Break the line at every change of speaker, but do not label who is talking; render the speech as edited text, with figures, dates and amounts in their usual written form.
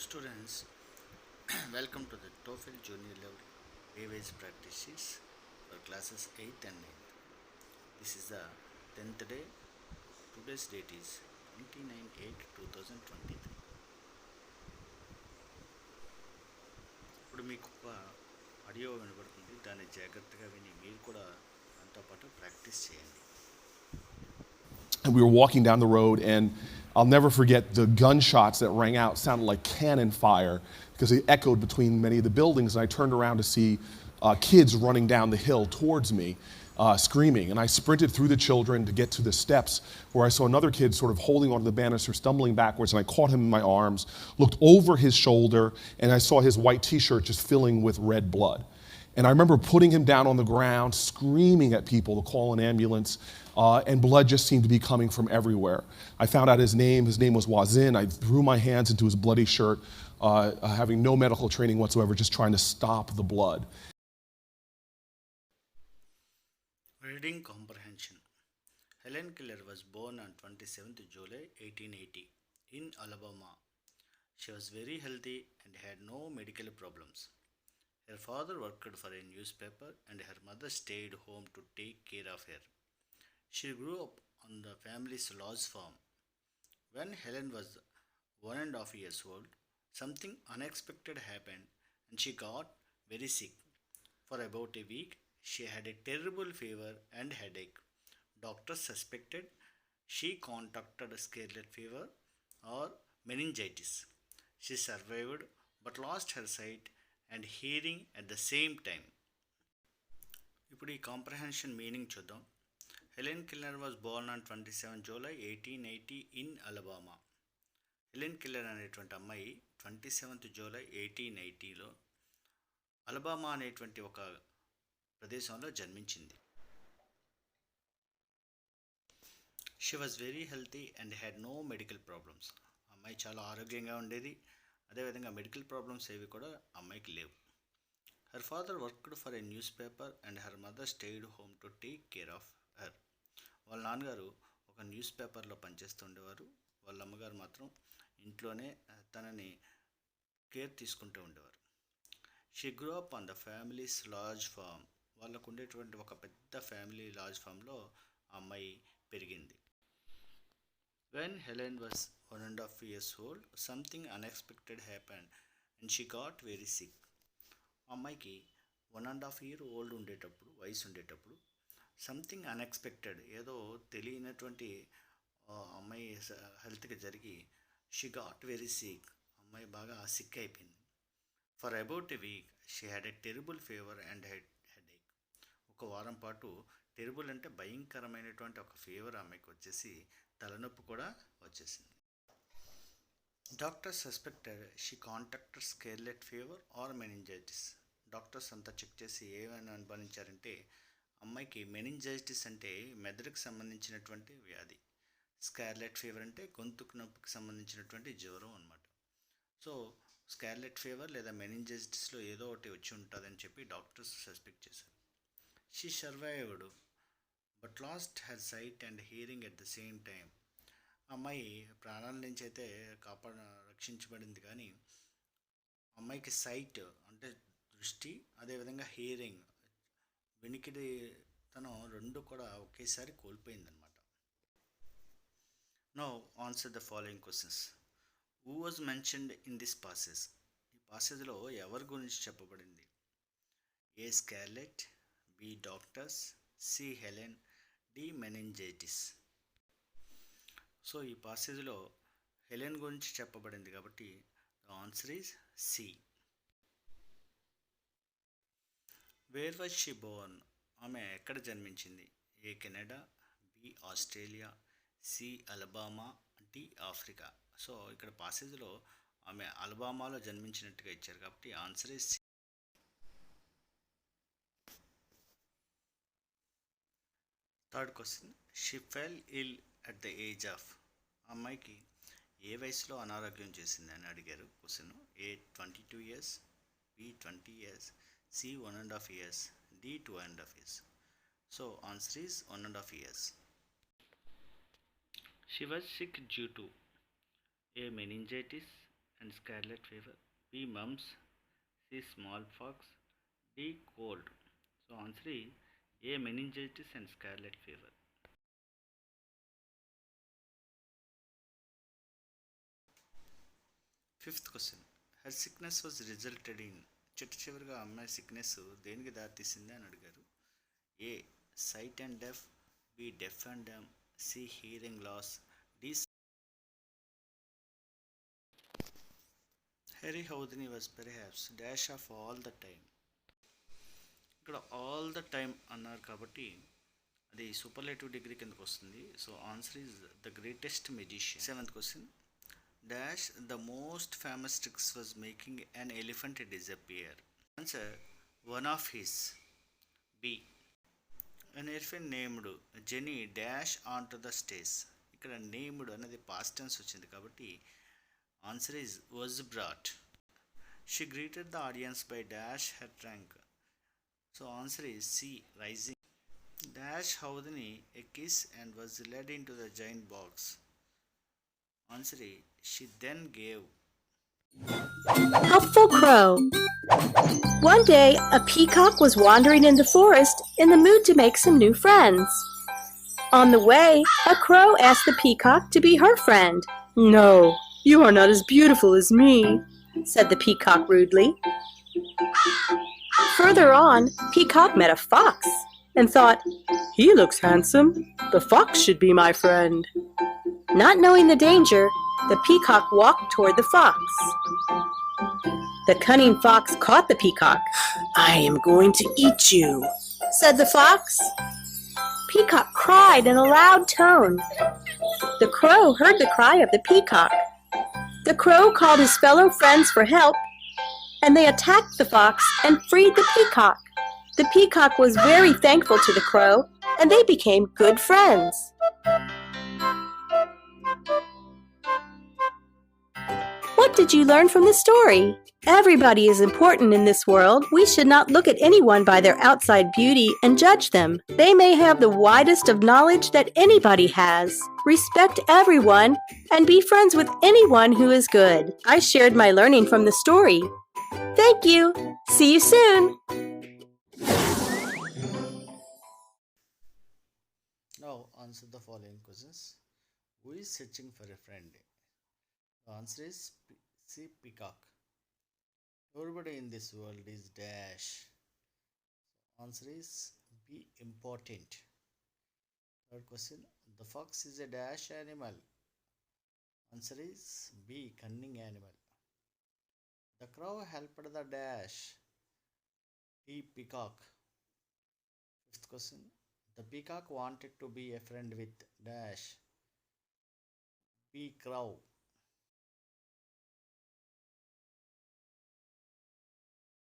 Students, welcome to the TOEFL Junior Level A-Wise practices for classes 8th and 9th. This is the 10th day. Today's date is 29/8/2023. ఇప్పుడు మీకు ఒక audio వినబడుతుంది. దాన్ని జాగ్రత్తగా విని మీరు కూడా దాంతో పాటు ప్రాక్టీస్ చేయండి.
And we were walking down the road, and I'll never forget the gunshots that rang out sounded like cannon fire because they echoed between many of the buildings. And I turned around to see kids running down the hill towards me, screaming. And I sprinted through the children to get to the steps where I saw another kid sort of holding onto the banister, stumbling backwards. And I caught him in my arms, looked over his shoulder, and I saw his white t-shirt just filling with red blood. And I remember putting him down on the ground, screaming at people to call an ambulance, and blood just seemed to be coming from everywhere. I found out his name. His name was Wazin. I threw my hands into his bloody shirt, having no medical training whatsoever, just trying to stop the blood.
Reading comprehension. Helen Keller was born on 27th July 1880 in Alabama. She was very healthy and had no medical problems. Her father worked for a newspaper and her mother stayed home to take care of her. She grew up on the family's large farm. When Helen was 1.5 years old, something unexpected happened and she got very sick. For about a week, she had a terrible fever and headache. Doctors suspected she contracted scarlet fever or meningitis. She survived but lost her sight and hearing at the same time. ఇప్పుడు ఈ comprehension meaning చూద్దాం. Helen killer was Born on 27 July 1880 in Alabama. Helen killer అనేటువంటి అమ్మాయి 27 July 1880లో Alabama అనేటువంటి ఒక ప్రదేశంలో జన్మించింది. She was very healthy and had no medical problems. అమ్మాయి చాలా ఆరోగ్యంగా ఉండేది. అదేవిధంగా మెడికల్ ప్రాబ్లమ్స్ ఏవి కూడా అమ్మాయికి లేవు. Her father worked for a newspaper and her mother stayed home to take care of her. వాళ్ళ నాన్నగారు ఒక న్యూస్ పేపర్లో పనిచేస్తుండేవారు. వాళ్ళ అమ్మగారు మాత్రం ఇంట్లోనే తనని కేర్ తీసుకుంటూ ఉండేవారు. She grow up on the family's large farm. వాళ్ళకు ఉండేటువంటి ఒక పెద్ద ఫ్యామిలీ లార్జ్ ఫామ్లో ఆ అమ్మాయి పెరిగింది. When Helen was 1.5 years old, something unexpected happened and she got very sick. అమ్మాయికి 1.5 year ఓల్డ్ ఉండేటప్పుడు, వయసు ఉండేటప్పుడు సంథింగ్ అన్ఎక్స్పెక్టెడ్, ఏదో తెలియనటువంటి అమ్మాయి హెల్త్కి జరిగి షీ గాట్ వెరీ సిక్. అమ్మాయి బాగా సిక్ అయిపోయింది. For about a week she had a terrible fever and headache. ఒక వారం పాటు టెరిబుల్ అంటే భయంకరమైనటువంటి ఒక ఫీవర్ అమ్మాయికి వచ్చేసి తలనొప్పి కూడా వచ్చేసింది. Doctors suspected she contracted scarlet fever or meningitis. Doctors అంతా చెక్ చేసి ఏమైనా అనుమానించారంటే అమ్మాయికి మెనింజైటిస్ అంటే మెదడుకు సంబంధించినటువంటి వ్యాధి, స్కార్లెట్ ఫీవర్ అంటే గొంతుకు నొప్పికి సంబంధించినటువంటి జ్వరం అన్నమాట. సో స్కార్లెట్ ఫీవర్ లేదా మెనింజైటిస్లో ఏదో ఒకటి వచ్చి ఉంటుందని చెప్పి డాక్టర్స్ సస్పెక్ట్ చేశారు. She survived but lost her sight and hearing at the same time. అమ్మాయి ప్రాణాల నుంచి అయితే రక్షించబడింది, కానీ అమ్మాయికి సైట్ అంటే దృష్టి, అదేవిధంగా హియరింగ్ వినికిడి తను రెండు కూడా ఒకేసారి కోల్పోయిందనమాట. Now answer the following questions. Who was mentioned in this passage? ఈ పాసెస్లో ఎవరి గురించి చెప్పబడింది? A scarlet, B doctors, C Helen, D meningitis. So ఈ పాసేజ్లో హెలెన్ గురించి చెప్పబడింది కాబట్టి the answer is C. Where was she born? ఆమె ఎక్కడ జన్మించింది? A Canada, B Australia, C Alabama, D Africa. So ఇక్కడ పాసేజ్లో ఆమె అలబామాలో జన్మించినట్టుగా ఇచ్చారు కాబట్టి answer is C. Third question. She full ill at the age of. అమ్మాయికి ఏ వయసులో అనారోగ్యం చేసింది అని అడిగారు question. A 22 years, B 20 years, C 1.5 years, D 2.5 years. So answer is 1.5 years. She was sick due to a meningitis, and scarlet fever, B. Mumps, C. Smallpox, D. Cold. So answer is A. Meningitis and scarlet fever. Fifth question. Her sickness was resulted in చిట్ట చివరిగా అమ్మాయి sickness దేనికి దారితీసింది అని అడిగారు. A sight and deaf, B deaf and dumb, C hearing loss, D Harry Houdini was perhaps dash of all the time. ఇక్కడ all the time అన్నారు కాబట్టి అది సూపర్లేటివ్ డిగ్రీ కిందకు వస్తుంది. So answer is the greatest magician. Seventh question. Dash the most famous tricks was making an elephant disappear. Answer one of his. B an elephant named Jenny dash onto the stage. ఇక్కడ named అనేది past tense వచ్చింది కాబట్టి answer is was brought. She greeted the audience by dash her trunk. So answer is C raising. Dash Houdini a kiss and was led into the giant box. Answer is she then gave.
Helpful Crow. One day, a peacock was wandering in the forest in the mood to make some new friends. On the way, a crow asked the peacock to be her friend. "No, you are not as beautiful as me," said the peacock rudely. Further on, Peacock met a fox and thought, "He looks handsome. The fox should be my friend." Not knowing the danger, the peacock walked toward the fox. The cunning fox caught the peacock. "I am going to eat you," said the fox. Peacock cried in a loud tone. The crow heard the cry of the peacock. The crow called his fellow friends for help, and they attacked the fox and freed the peacock. The peacock was very thankful to the crow, and they became good friends. What did you learn from the story? Everybody is important in this world. We should not look at anyone by their outside beauty and judge them. They may have the widest of knowledge that anybody has. Respect everyone and be friends with anyone who is good. I shared my learning from the story. Thank you. See you soon.
Now answer the following questions. Who is searching for a friend? The answer is C. Peacock. Everybody in this world is dash. Answer is B. Important. Third question. The fox is a dash animal. Answer is B. Cunning animal. The crow helped the dash. B. Peacock. Fifth question. The peacock wanted to be a friend with dash. B. Crow.